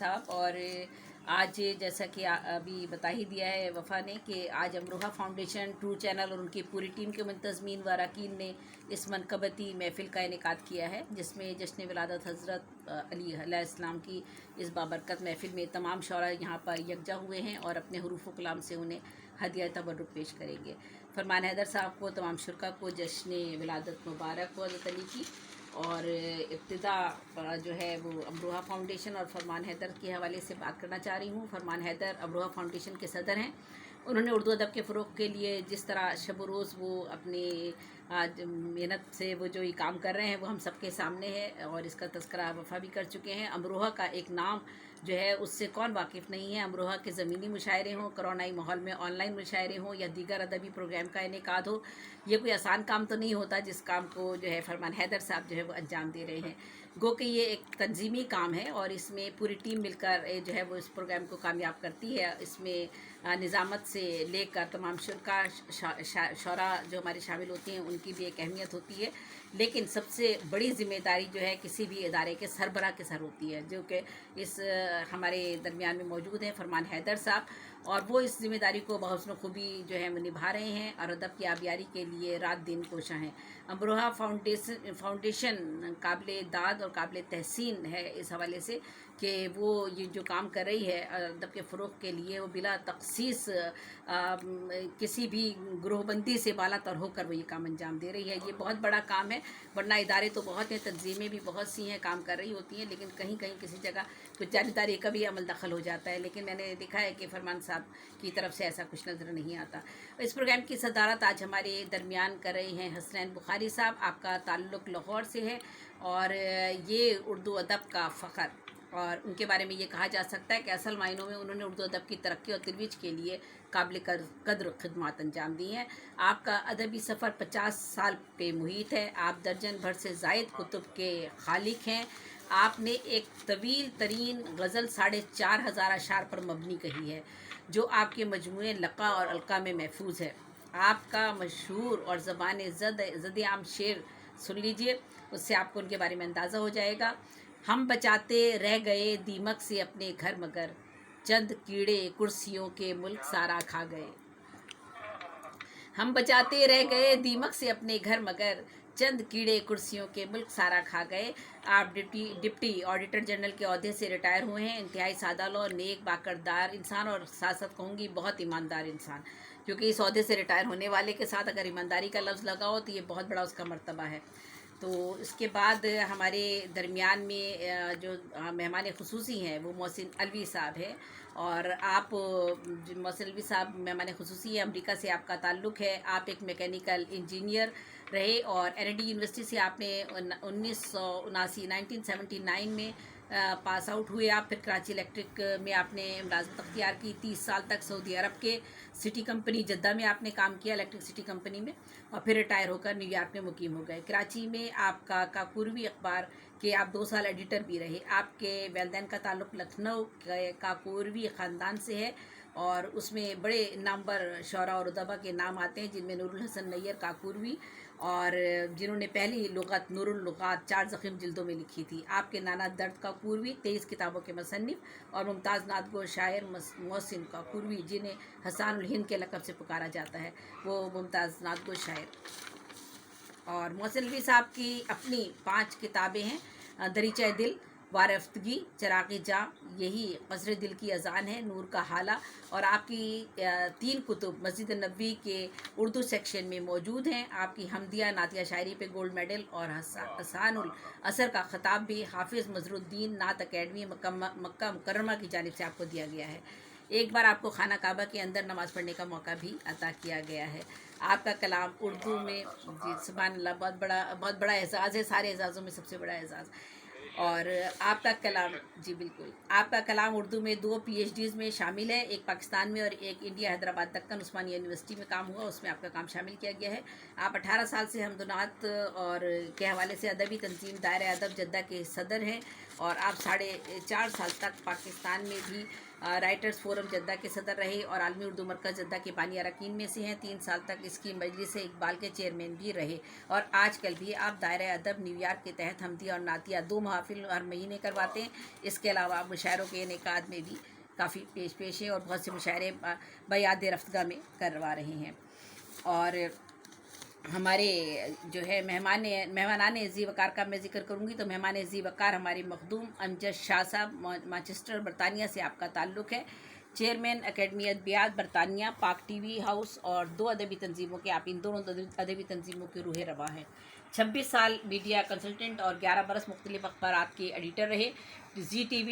साहब। और आज जैसा कि अभी बता ही दिया है वफ़ा ने कि आज अमरोहा फाउंडेशन, ट्रू चैनल और उनकी पूरी टीम के मुंतज़मीन व अरकान ने इस मनक़बती महफ़िल का इनेकाद किया है, जिसमें जश्न विलादत हज़रत अली अलैहिस्सलाम की इस बाबरकत महफ़िल में तमाम शौरा यहाँ पर यकजा हुए हैं और अपने हरूफ व कलाम से उन्हें हदिया तबर्रुक पेश करेंगे। फरमान हैदर साहब को, तमाम शुरका को जश्न विलादत मुबारक हो हज़रत अली की। और इब्तिदा जो है वो अमरोहा फाउंडेशन और फरमान हैदर के हवाले से बात करना चाह रही हूँ। फरमान हैदर अमरोहा फाउंडेशन के सदर हैं। उन्होंने उर्दू अदब के फ़रोग़ के लिए जिस तरह शब रोज़ वो अपनी मेहनत से वो जो ये काम कर रहे हैं वो हम सबके सामने है और इसका तज़किरा वफ़ा भी कर चुके हैं। अमरोहा का एक नाम जो है उससे कौन वाकिफ़ नहीं है। अमरोहा के ज़मीनी मुशायरे हों, कोरोनाई माहौल में ऑनलाइन मुशायरे हों या दीगर अदबी प्रोग्राम का इनेकाद हो, ये कोई आसान काम तो नहीं होता जिस काम को जो है फरमान हैदर साहब जो है वो अंजाम दे रहे हैं। गो कि ये एक तंजीमी काम है और इसमें पूरी टीम मिलकर जो है वो इस प्रोग्राम को कामयाब करती है। इसमें निज़ामत से लेकर तमाम शुरका शौरा जो हमारे शामिल होती हैं उनकी भी एक अहमियत होती है, लेकिन सबसे बड़ी ज़िम्मेदारी जो है किसी भी इदारे के सरबराह के सर होती है, जो कि इस हमारे दरमियान में मौजूद हैं फरमान हैदर साहब, और वो इस ज़िम्मेदारी को बहुस्न खूबी जो है निभा रहे हैं और अदब की आबियारी के लिए रात दिन कोशा हैं। अमरोहा फाउंडेशन काबिल दाद और काबिल तहसीन है इस हवाले से कि वो ये जो काम कर रही है अदब के फ़रोग़ के लिए, वो बिला तख़सीस किसी भी ग्रोहबंदी से बाला तर होकर वो ये काम अंजाम दे रही है। ये बहुत बड़ा काम है, वरना इदारे तो बहुत हैं, तंजीमें भी बहुत सी हैं, काम कर रही होती हैं, लेकिन कहीं कहीं किसी जगह कुछ जानिबदारी का भी अमल दखल हो जाता है। लेकिन मैंने देखा है कि फरमान साहब की तरफ से ऐसा कुछ नज़र नहीं आता। इस प्रोग्राम की सदारत आज हमारे दरमियान कर रहे हैं हसनैन बुखारी साहब। आपका ताल्लुक़ लाहौर से है और ये उर्दू अदब का फ़ख्र, और उनके बारे में ये कहा जा सकता है कि असल मायनों में उन्होंने उर्दू अदब की तरक्की और तरोीज के लिए काबिल कद्र खिदमात अंजाम दी हैं। आपका अदबी सफ़र 50 साल पे मुहित है। आप दर्जन भर से ज़ायद कुतुब के खालिक हैं। आपने एक तवील तरीन गज़ल 4500 अशार पर मबनी कही है, जो आपके मजमूए लक़ा और अलक़ा में महफूज है। आपका मशहूर और ज़बान ज़द आम शेर सुन लीजिए, उससे आपको उनके बारे में अंदाज़ा हो जाएगा। हम बचाते रह गए दीमक से अपने घर, मगर चंद कीड़े कुर्सियों के मुल्क सारा खा गए। हम बचाते रह गए दीमक से अपने घर, मगर चंद कीड़े कुर्सियों के मुल्क सारा खा गए। आप डिप्टी ऑडिटर जनरल के ओहदे से रिटायर हुए हैं। इंतहाई सादालो, नेक, बाकरदार इंसान और साथ साथ कहूँगी बहुत ईमानदार इंसान, क्योंकि इस ओहदे से रिटायर होने वाले के साथ अगर ईमानदारी का लफ्ज़ लगा हो तो ये बहुत बड़ा उसका मर्तबा है। तो इसके बाद हमारे दरमियान में जो मेहमान ख़ुसूसी हैं वो मोहसिन अलवी साहब है। और आप मोहसिन अलवी साहब मेहमान ख़ुसूसी है, अमेरिका से आपका ताल्लुक़ है। आप एक मैकेनिकल इंजीनियर रहे और NID यूनिवर्सिटी से आपने 1979 में पास आउट हुए आप। फिर कराची इलेक्ट्रिक में आपने मुलाजमत अख्तियार की। 30 साल तक सऊदी अरब के सिटी कंपनी जद्दा में आपने काम किया, इलेक्ट्रिक सिटी कंपनी में, और फिर रिटायर होकर न्यूयॉर्क में मुकीम हो गए। कराची में आपका काकूरवी अखबार के आप 2 साल एडिटर भी रहे। आपके वैलदैन का ताल्लुक़ लखनऊ के काकूरवी ख़ानदान से है और उसमें बड़े नामवर शौरा और उदबा के नाम आते हैं, जिनमें नूरुल हसन नैयर काकूरवी, और जिन्होंने पहली लुग़त नूरुल लुग़ात 4 ज़ख़ीम जिल्दों में लिखी थी। आपके नाना दर्द काकूरवी 23 किताबों के मुसन्निफ़, और मुमताज़ नातगो शायर मोहसिन काकूरवी, जिन्हें हसानुल हिंद के लक़ब से पुकारा जाता है, वो मुमताज़ नातगो शायर। और मोहसिन अलवी साहब की अपनी 5 किताबें हैं, दरीचा दिल, वारफ्तगी, चराग़ जाँ, यही क़स्र दिल की अज़ान है, नूर का हाला, और आपकी 3 कुतुब मस्जिद नबवी के उर्दू सेक्शन में मौजूद हैं। आपकी हमदिया नातिया शायरी पे गोल्ड मेडल और हसानुल असर का ख़िताब भी हाफिज़ मज़रुद्दीन नात अकेडमी मक्का मुकर्रमा की जानिब से आपको दिया गया है। एक बार आपको खाना काबा के अंदर नमाज़ पढ़ने का मौका भी अता किया गया है। आपका कलाम उर्दू में, जी सुभान अल्लाह, बहुत बड़ा एज़ाज़ है, सारे एज़ाज़ों में सबसे बड़ा एज़ाज़। और आपका कलाम, जी बिल्कुल, आपका कलाम उर्दू में 2 PhDs में शामिल है, एक पाकिस्तान में और एक इंडिया हैदराबाद दक्कन उस्मानिया यूनिवर्सिटी में काम हुआ, उसमें आपका काम शामिल किया गया है। आप 18 साल से हमदनात और के हवाले से अदबी तंजीम दायरा अदब जद्दा के सदर हैं और आप 4.5 साल तक पाकिस्तान में भी राइटर्स फोरम जद्दा के सदर रहे और आलमी उर्दू मरकज़ जद्दा के बानी अरकान में से हैं। 3 साल तक इसकी मजलिस इकबाल के चेयरमैन भी रहे और आजकल भी आप दायरा अदब न्यूयॉर्क के तहत हमदिया और नातिया 2 महफिल हर महीने करवाते हैं। इसके अलावा आप मुशायरों के इनेकाद में भी काफ़ी पेश हैं और बहुत से मुशायरे बयाद रफ्तगा में करवा रहे हैं। और हमारे जो है मेहमानान अज़ी वक़ार का मैं ज़िक्र करूँगी तो मेहमान अज़ी वक़ार हमारे मखदूम अमजद शाह साहब मैनचेस्टर बरतानिया से आपका ताल्लुक़ है। चेयरमैन अकेडमी अदबियात बरतानिया, पाक टीवी हाउस और 2 अदबी तंजीमों के आप इन दोनों अदबी तंजीमों के रूह रवा हैं। 26 साल मीडिया कंसल्टेंट और 11 बरस मुख्तलिफ अखबारात के एडिटर रहे। ZTV,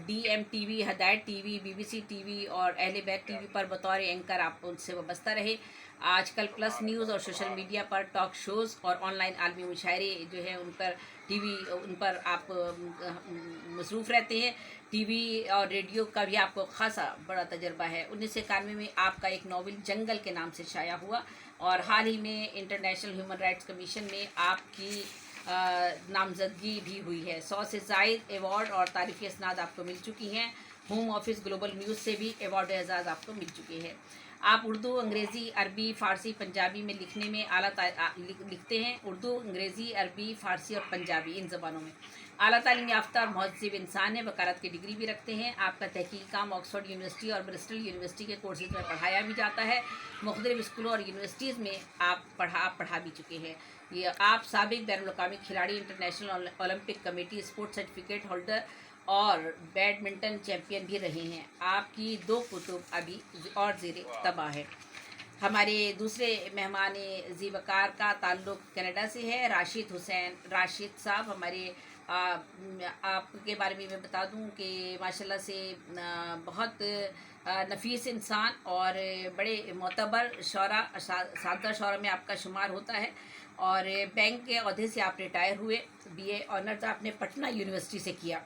DMTV, हदायत TV, BBC TV और अहले बैत TV पर बतौर एंकर आप उनसे वाबस्ता रहे। आजकल प्लस न्यूज़ और सोशल मीडिया पर टॉक शोज़ और ऑनलाइन आलमी मुशायरे जो है उन पर आप मसरूफ़ रहते हैं। टीवी और रेडियो का भी आपको खासा बड़ा तजर्बा है। 1991 में आपका एक नावल जंगल के नाम से शाया हुआ और हाल ही में इंटरनेशनल ह्यूमन राइट्स कमीशन में आपकी नामजदगी भी हुई है। 100 से ज़ायद एवार्ड और तारीफ़ी इसनाद आपको मिल चुकी हैं। होम ऑफिस ग्लोबल न्यूज़ से भी एवार्ड एजाज़ आपको मिल चुके हैं। आप उर्दू, अंग्रेज़ी, अरबी, फ़ारसी, पंजाबी में लिखने में लिखते हैं। उर्दू, अंग्रेज़ी, अरबी, फ़ारसी और पंजाबी इन ज़बानों में आला तालीम याफ्ता और महज़्ज़ब इंसान है। वकालत की डिग्री भी रखते हैं। आपका तहक़ीक़ी काम ऑक्सफोर्ड यूनिवर्सिटी और ब्रिस्टल यूनिवर्सिटी के कोर्सेज़ में पढ़ाया भी जाता है। मुख्तलिफ़ स्कूलों और यूनिवर्सिटीज़ में आप पढ़ा भी चुके हैं। ये आप साबिक़ बैनुल-अक़वामी खिलाड़ी, international Olympic committee sports certificate holder और बैडमिंटन चैम्पियन भी रहे हैं। आपकी 2 कुतुब अभी और ज़ेरे तबाह है। हमारे दूसरे मेहमान अज़ी वक़ार का ताल्लुक़ कनाडा से है। राशिद साहब हमारे आपके बारे में मैं बता दूं कि माशाल्लाह से बहुत नफीस इंसान और बड़े मोतबर सादा शौरा में आपका शुमार होता है और बैंक के ओहदे से आप रिटायर हुए। BA ऑनर्स आपने पटना यूनिवर्सिटी से किया।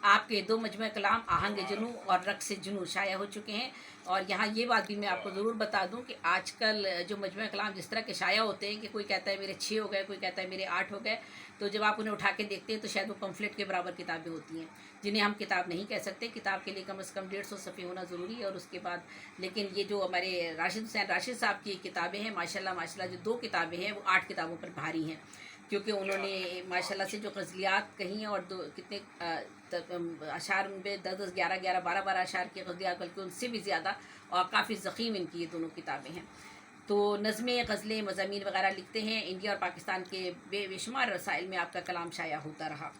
आपके 2 मजमू कलाम आहंग जुनू और रक्स जुनू शाया हो चुके हैं। और यहाँ ये बात भी मैं आपको ज़रूर बता दूं कि आजकल जो मजमू कलाम जिस तरह के शाया होते हैं कि कोई कहता है मेरे 6 हो गए, कोई कहता है मेरे 8 हो गए, तो जब आप उन्हें उठा के देखते हैं तो शायद वो पम्फलेट के बराबर किताबें होती हैं, जिन्हें हम किताब नहीं कह सकते। किताब के लिए कम से कम 150 सफ़े होना ज़रूरी है। और उसके बाद लेकिन ये जो हमारे राशिद साहब की किताबें हैं माशाल्लाह जो 2 किताबें हैं वो 8 किताबों पर भारी हैं, क्योंकि उन्होंने माशाल्लाह से जो गज़लियात कही हैं और कितने अशार उनपे 10, 11, 12 अशार की गज़लियात, बल्कि उनसे भी ज़्यादा और काफ़ी ज़ख़ीम इनकी ये दोनों किताबें हैं। तो नज़में, गज़लें, मज़ामीन वगैरह लिखते हैं। इंडिया और पाकिस्तान के बेशुमार रसाइल में आपका कलाम शाया होता रहा।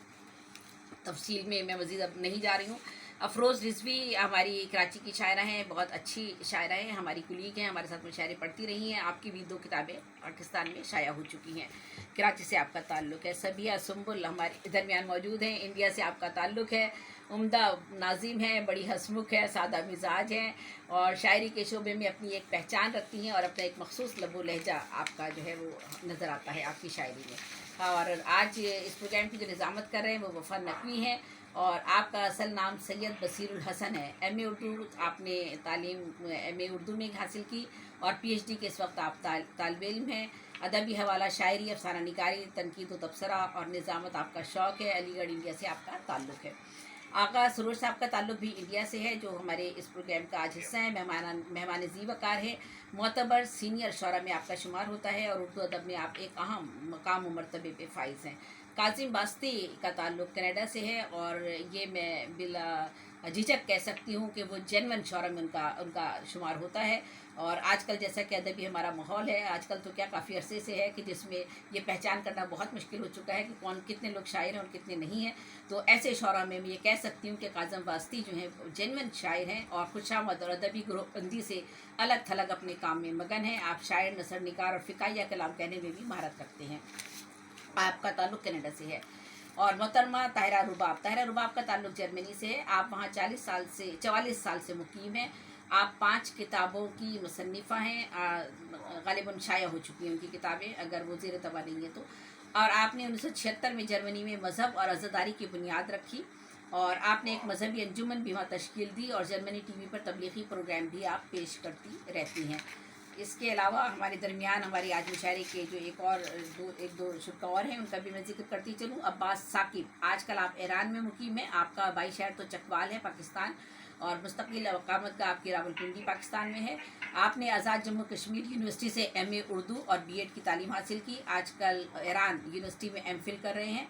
तफसील में मैं मज़ीद अब नहीं जा रही हूँ। अफरोज़ रिज़वी हमारी कराची की शायरा हैं, बहुत अच्छी शायरा हैं, हमारी कुलीग हैं, हमारे साथ मुशायरे पढ़ती रही हैं। आपकी भी 2 किताबें पाकिस्तान में शाया हो चुकी हैं। कराची से आपका ताल्लुक़ है। सबिया सुम्बुल हमारे दरमियान मौजूद हैं। इंडिया से आपका ताल्लुक़ है। उम्दा नाज़िम हैं, बड़ी हंसमुख है, सादा मिजाज हैं और शायरी के शोबे में अपनी एक पहचान रखती हैं और अपना एक मखसूस लबो लहजा आपका जो है वो नज़र आता है आपकी शायरी में। और आज इस प्रोग्राम की जो निज़ामत कर रहे हैं वो वफ़ा नकवी हैं और आपका असल नाम सैयद बसीरुल हसन है। MA उर्दू आपने तालीम MA उर्दू में हासिल की और PhD के इस वक्त आप तालिब इल्म हैं। अदबी हवाला, शायरी, अफसाना निगारी, तनकीद व तबसरा और निज़ामत आपका शौक़ है। अलीगढ़ इंडिया से आपका ताल्लुक़ है। आगा सरूर साहब का ताल्लुक़ भी इंडिया से है, जो हमारे इस प्रोग्राम का आज हिस्सा है। मेहमान अज़ी वक़ार है। मोतबर सीनियर शौरा में आपका शुमार होता है और उर्दू अदब में आप एक अहम मकाम व मर्तबे पे फाइज़ हैं। कासिम बास्ती का ताल्लुक़ कनाडा से है और ये मैं बिला झिझक कह सकती हूँ कि वो जेन्युइन शौरा में उनका शुमार होता है। और आजकल जैसा कि अदबी हमारा माहौल है, आजकल तो क्या काफ़ी अरसे से है कि जिसमें ये पहचान करना बहुत मुश्किल हो चुका है कि कितने लोग शायर हैं और कितने नहीं हैं। तो ऐसे शौरा में मैं ये कह सकती हूँ कि कासिम बास्ती जो हैं जेन्युइन शायर हैं और खुशामद और अदबी ग्रोहबंदी से अलग थलग अपने काम में मगन हैं। आप शायर, नसर निगार और फ़िकाया कलाम कहने में भी महारत रखते हैं। आपका ताल्लुक़ कनाडा से है। और मोहतरमा ताहिरा रुबाब का ताल्लुक़ जर्मनी से है। आप वहाँ 44 साल से मुकीम हैं। आप 5 किताबों की मुसन्निफ़ा हैं। ग़ालिबन शाया हो चुकी हैं उनकी किताबें, अगर वो ज़ेर तबा नहीं है तो। और आपने 1976 में जर्मनी में मज़हब और अज़ादारी की बुनियाद रखी और आपने एक मजहबी अंजुमन भी वहाँ तश्कील दी और जर्मनी TV पर तबलीगी प्रोग्राम भी आप पेश करती रहती हैं। اس کے علاوہ ہمارے درمیان ہماری آج مشاعرے کے جو ایک دو شرکا اور ہیں، ان کا بھی میں ذکر کرتی چلوں۔ عباس ثاقب، آج کل آپ ایران میں مقیم ہیں، آپ کا بائی شہر تو چکوال ہے پاکستان، اور مستقل اقامت کا آپ کی راولپنڈی پاکستان میں ہے۔ آپ نے آزاد جموں کشمیر یونیورسٹی سے ایم اے اردو اور بی ایڈ کی تعلیم حاصل کی، آج کل ایران یونیورسٹی میں ایم فل کر رہے ہیں۔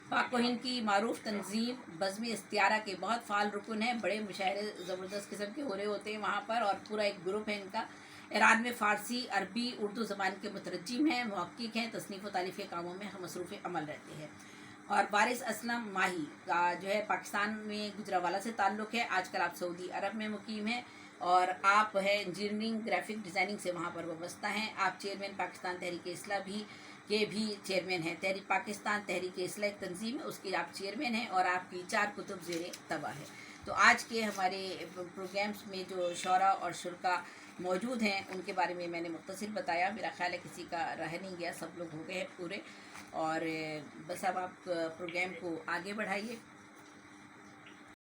پاک و ہند کی معروف تنظیم بزم استعارہ کے بہت فعال رکن ہیں، بڑے مشاعرے زبردست قسم کے ہو رہے ہوتے ہیں وہاں پر، اور پورا ایک گروپ ہے ان کا۔ ایران میں فارسی، عربی، اردو زبان کے مترجم ہیں، محقق ہیں، تصنیف و تالیف کے کاموں میں مصروف عمل رہتے ہیں۔ اور وارث اسلم ماہی کا جو ہے پاکستان میں گجرانوالہ سے تعلق ہے، آج کل آپ سعودی عرب میں مقیم ہیں، اور آپ ہے انجینئرنگ گرافک ڈیزائننگ سے وہاں پر وابستہ ہیں۔ آپ چیئرمین پاکستان تحریک اصلاح کے بھی چیئرمین ہیں۔ تحریک پاکستان تحریک اصلاح ایک تنظیم ہے، اس کے آپ چیئرمین ہیں، اور آپ کی 4 کتب زیر طبع ہے۔ تو آج کے ہمارے پروگرامز میں جو شعراء اور شرکا موجود ہیں ان کے بارے میں نے مختصر بتایا، میرا خیال ہے کسی کا رہ نہیں گیا، سب لوگ ہو گئے ہیں پورے، اور بس اب آپ پروگرام کو آگے بڑھائیے۔